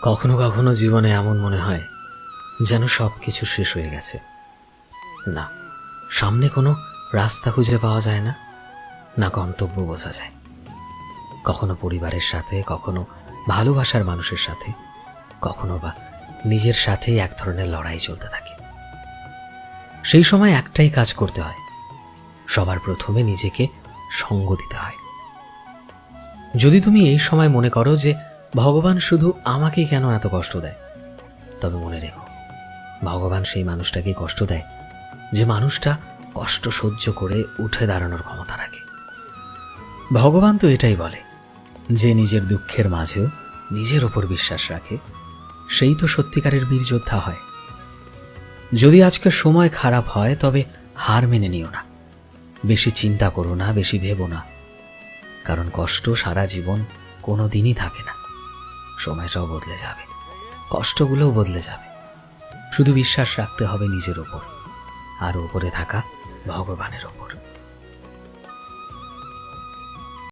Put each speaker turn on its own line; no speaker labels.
কখনো কখনো জীবনে এমন মনে হয় যেন সব কিছু শেষ হয়ে গেছে। না, সামনে কোনো রাস্তা খুঁজে পাওয়া যায় না, না গন্তব্য বোঝা যায়। কখনো পরিবারের সাথে, কখনো ভালোবাসার মানুষের সাথে, কখনো বা নিজের সাথেই এক ধরনের লড়াই চলতে থাকে। সেই সময় একটাই কাজ করতে হয়, সবার প্রথমে নিজেকে সঙ্গ দিতে হয়। যদি তুমি এই সময় মনে করো যে ভগবান শুধু আমাকেই কেন এত কষ্ট দেয়, তবে মনে রেখো, ভগবান সেই মানুষটাকে কষ্ট দেয় যে মানুষটা কষ্ট সহ্য করে উঠে দাঁড়ানোর ক্ষমতা রাখে। ভগবান তো এটাই বলে, যে নিজের দুঃখের মাঝেও নিজের ওপর বিশ্বাস রাখে, সেই তো সত্যিকারের বীর যোদ্ধা হয়। যদি আজকে সময় খারাপ হয়, তবে হার মেনে নিও না, বেশি চিন্তা করো না, বেশি ভেবো না, কারণ কষ্ট সারা জীবন কোনো দিনই থাকে না। সময়টাও বদলে যাবে, কষ্টগুলোও বদলে যাবে। শুধু বিশ্বাস রাখতে হবে নিজের ওপর আর ওপরে থাকা ভগবানের ওপর।